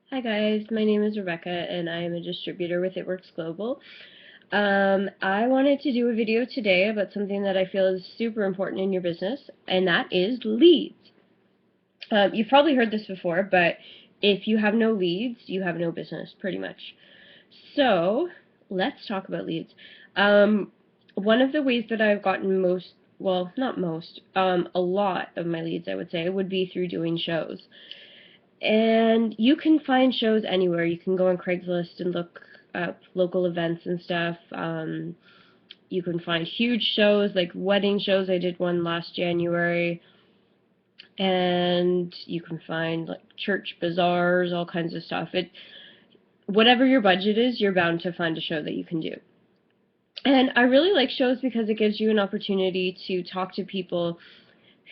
Hi guys, my name is Rebecca and I am a distributor with It Works Global. I wanted to do a video today about something that I feel is super important in your business, and that is leads. You've probably heard this before, but if you have no leads, you have no business, pretty much. So, let's talk about leads. One of the ways that I've gotten most, well, not most, a lot of my leads, I would say, would be through doing shows. And you can find shows anywhere. You can go on Craigslist and look up local events and stuff. You can find huge shows, like wedding shows. I did one last January. And you can find like church bazaars, all kinds of stuff. Whatever your budget is, you're bound to find a show that you can do. And I really like shows because it gives you an opportunity to talk to people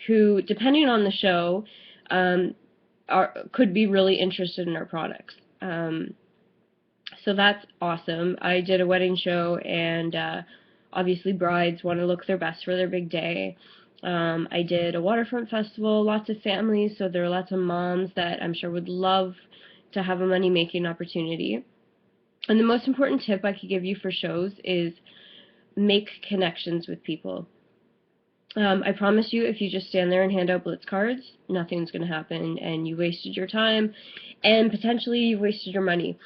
who, depending on the show, could be really interested in our products. So that's awesome. I did a wedding show, and obviously brides want to look their best for their big day. I did a waterfront festival, lots of families, so there are lots of moms that I'm sure would love to have a money-making opportunity. And the most important tip I could give you for shows is make connections with people. I promise you, if you just stand there and hand out blitz cards, nothing's going to happen, and you wasted your time, and potentially you wasted your money.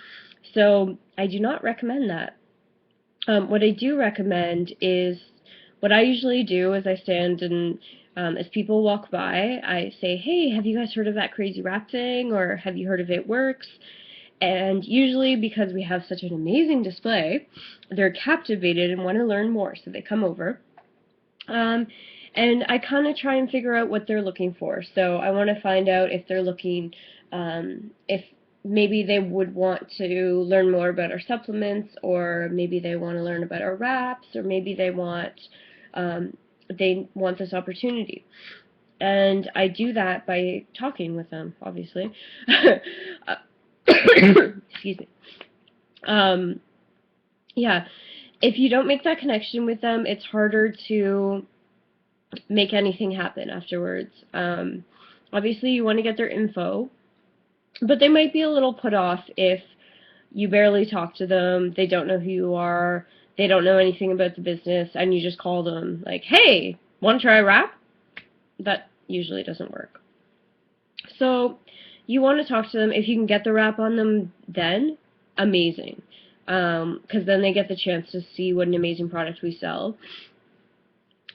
So I do not recommend that. What I do recommend is, what I usually do is I stand and as people walk by, I say, hey, have you guys heard of that crazy wrap thing, or have you heard of It Works? And usually, because we have such an amazing display, they're captivated and want to learn more, so they come over. And I kind of try and figure out what they're looking for. So I want to find out if they're looking, if maybe they would want to learn more about our supplements, or maybe they want to learn about our wraps, or maybe they want this opportunity. And I do that by talking with them, obviously. Excuse me. Yeah, if you don't make that connection with them, it's harder to make anything happen afterwards. Obviously, you want to get their info, but they might be a little put off if you barely talk to them, they don't know who you are, they don't know anything about the business, and you just call them like, hey, want to try a wrap? That usually doesn't work. So you want to talk to them. If you can get the wrap on them then, amazing. Because then they get the chance to see what an amazing product we sell.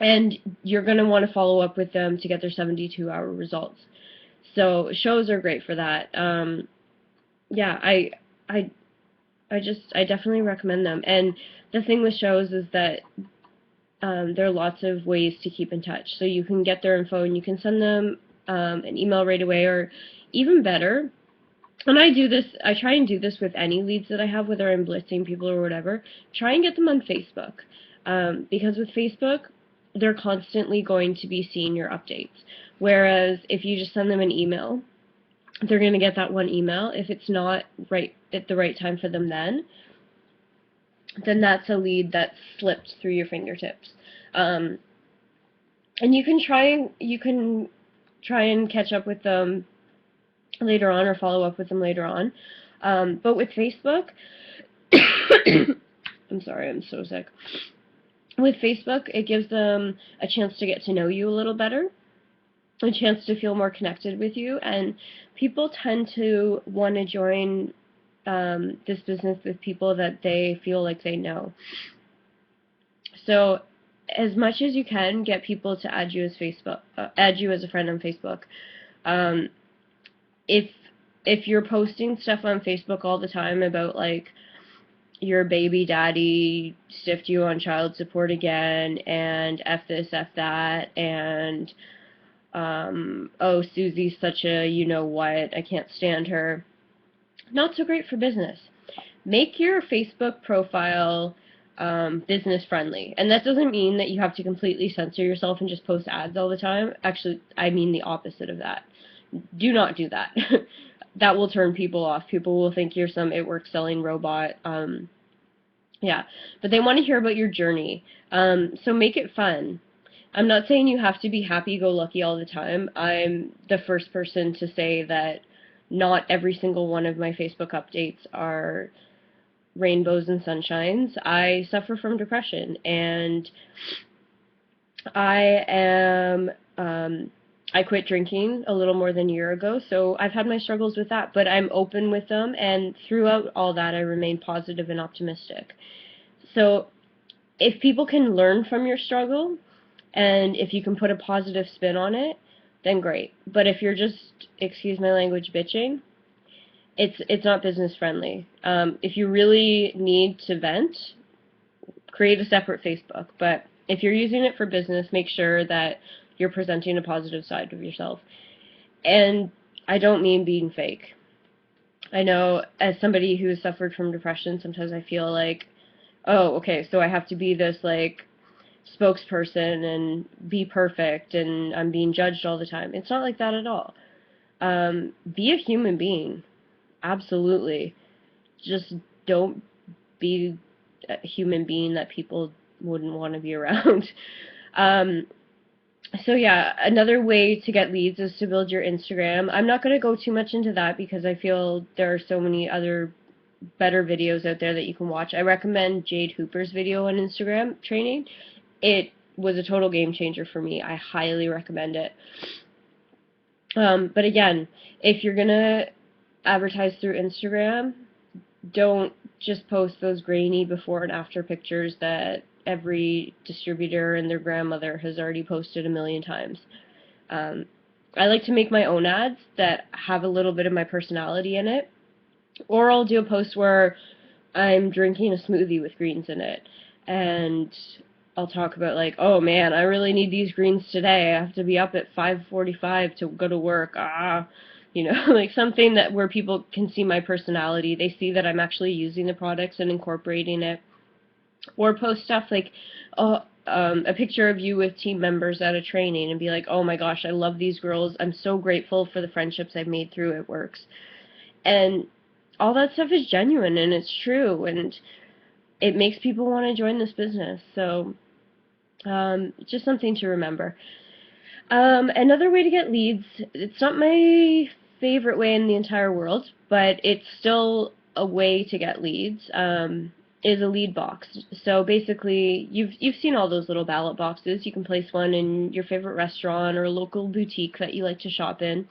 And you're going to want to follow up with them to get their 72-hour results. So shows are great for that. Yeah, I definitely recommend them. And the thing with shows is that there are lots of ways to keep in touch. So you can get their info and you can send them an email right away, or even better, and I try and do this with any leads that I have, whether I'm blitzing people or whatever, try and get them on Facebook. Because with Facebook, they're constantly going to be seeing your updates. Whereas if you just send them an email, they're going to get that one email. If it's not right at the right time for them then that's a lead that slipped through your fingertips. And you can try and catch up with them later on, or follow up with them later on. But with Facebook, I'm sorry, I'm so sick. With Facebook, it gives them a chance to get to know you a little better, a chance to feel more connected with you, and people tend to want to join this business with people that they feel like they know. So as much as you can, get people to add you as a friend on Facebook. If you're posting stuff on Facebook all the time about like your baby daddy stiffed you on child support again, and F this, F that, and oh, Susie's such a you-know-what, I can't stand her, not so great for business. Make your Facebook profile business friendly. And that doesn't mean that you have to completely censor yourself and just post ads all the time. Actually, I mean the opposite of that. Do not do that. That will turn people off. People will think you're some It Works selling robot. Yeah, but they want to hear about your journey. So make it fun. I'm not saying you have to be happy-go-lucky all the time. I'm the first person to say that not every single one of my Facebook updates are rainbows and sunshines. I suffer from depression, and I am, I quit drinking a little more than a year ago, so I've had my struggles with that, but I'm open with them, and throughout all that, I remain positive and optimistic. So if people can learn from your struggle, and if you can put a positive spin on it, then great. But if you're just, excuse my language, bitching, it's not business friendly. If you really need to vent, create a separate Facebook. But if you're using it for business, make sure that you're presenting a positive side of yourself. And I don't mean being fake. I know as somebody who has suffered from depression, sometimes I feel like, oh, okay, so I have to be this like spokesperson and be perfect and I'm being judged all the time. It's not like that at all. Be a human being. Absolutely. Just don't be a human being that people wouldn't want to be around. So yeah, another way to get leads is to build your Instagram. I'm not going to go too much into that because I feel there are so many other better videos out there that you can watch. I recommend Jade Hooper's video on Instagram training. It was a total game changer for me. I highly recommend it. But again, if you're going to advertise through Instagram, don't just post those grainy before and after pictures that every distributor and their grandmother has already posted a million times. I like to make my own ads that have a little bit of my personality in it. Or I'll do a post where I'm drinking a smoothie with greens in it. And I'll talk about like, oh man, I really need these greens today. I have to be up at 5:45 to go to work. You know, like something that where people can see my personality. They see that I'm actually using the products and incorporating it. Or post stuff like a picture of you with team members at a training and be like, oh my gosh, I love these girls. I'm so grateful for the friendships I've made through It Works. And all that stuff is genuine and it's true and it makes people want to join this business. So just something to remember. Another way to get leads, it's not my favorite way in the entire world, but it's still a way to get leads, is a lead box. So basically, you've seen all those little ballot boxes. You can place one in your favorite restaurant or a local boutique that you like to shop in.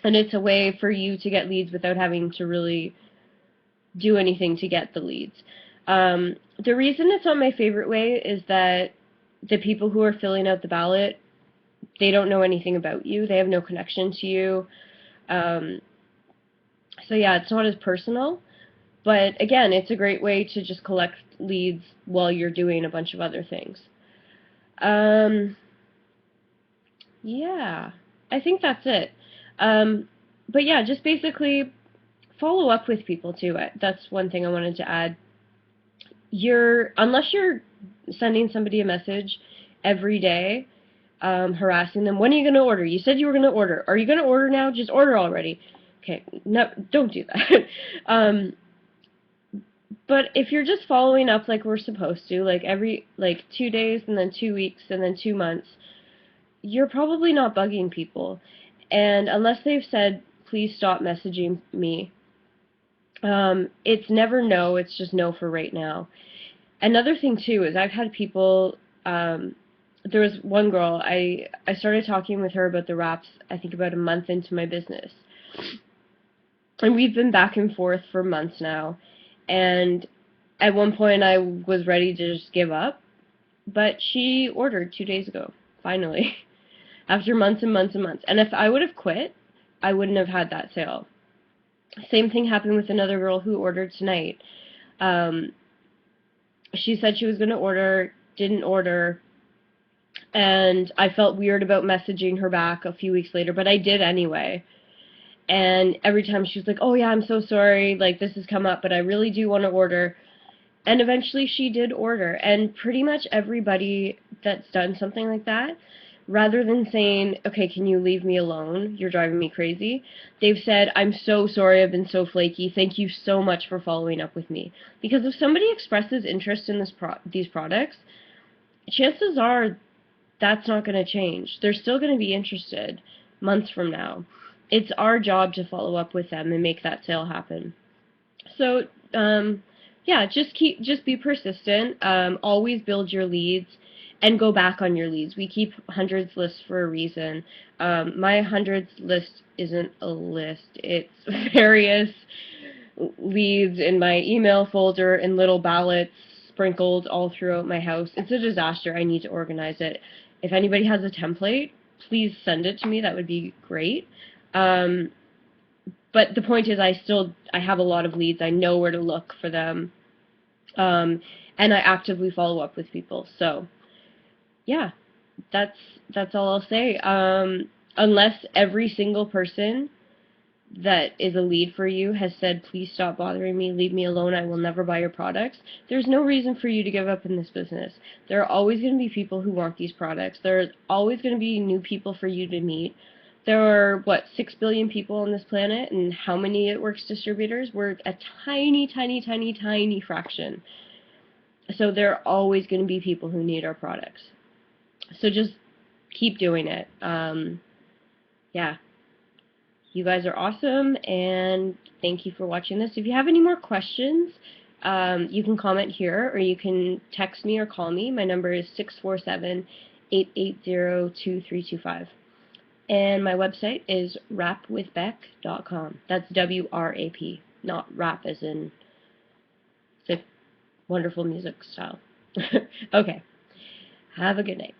And it's a way for you to get leads without having to really do anything to get the leads. The reason it's not my favorite way is that the people who are filling out the ballot, they don't know anything about you. They have no connection to you. So yeah, it's not as personal. But again, it's a great way to just collect leads while you're doing a bunch of other things. Yeah, I think that's it. But yeah, just basically follow up with people too. That's one thing I wanted to add. Unless you're sending somebody a message every day, harassing them, when are you going to order? You said you were going to order. Are you going to order now? Just order already. Okay, no, don't do that. But if you're just following up like we're supposed to, like every 2 days and then 2 weeks and then 2 months, you're probably not bugging people. And unless they've said, please stop messaging me, it's never no, it's just no for right now. Another thing too is I've had people, there was one girl, I started talking with her about the wraps, I think about a month into my business. And we've been back and forth for months now. And at one point I was ready to just give up, but she ordered 2 days ago, finally, after months and months and months. And if I would have quit, I wouldn't have had that sale. Same thing happened with another girl who ordered tonight. She said she was going to order, didn't order, and I felt weird about messaging her back a few weeks later, but I did anyway. And every time she was like, oh yeah, I'm so sorry, like this has come up, but I really do want to order. And eventually she did order. And pretty much everybody that's done something like that, rather than saying, okay, can you leave me alone? You're driving me crazy. They've said, I'm so sorry, I've been so flaky. Thank you so much for following up with me. Because if somebody expresses interest in these products, chances are that's not going to change. They're still going to be interested months from now. it's our job to follow up with them and make that sale happen. So, yeah, just be persistent. Always build your leads and go back on your leads. We keep hundreds lists for a reason. My hundreds list isn't a list. It's various leads in my email folder and little ballots sprinkled all throughout my house. It's a disaster. I need to organize it. If anybody has a template, please send it to me. That would be great. But the point is, I have a lot of leads. I know where to look for them, and I actively follow up with people. So, yeah, that's all I'll say. Unless every single person that is a lead for you has said, please stop bothering me, leave me alone, I will never buy your products, there's no reason for you to give up in this business. There are always going to be people who want these products. There's always going to be new people for you to meet. There are, what, 6 billion people on this planet, and how many It Works distributors? We're a tiny, tiny, tiny, tiny fraction. So there are always going to be people who need our products. So just keep doing it. Yeah. You guys are awesome, and thank you for watching this. If you have any more questions, you can comment here, or you can text me or call me. My number is 647-880-2325. And my website is wrapwithbeck.com. That's W-R-A-P, not rap as in the wonderful music style. Okay. Have a good night.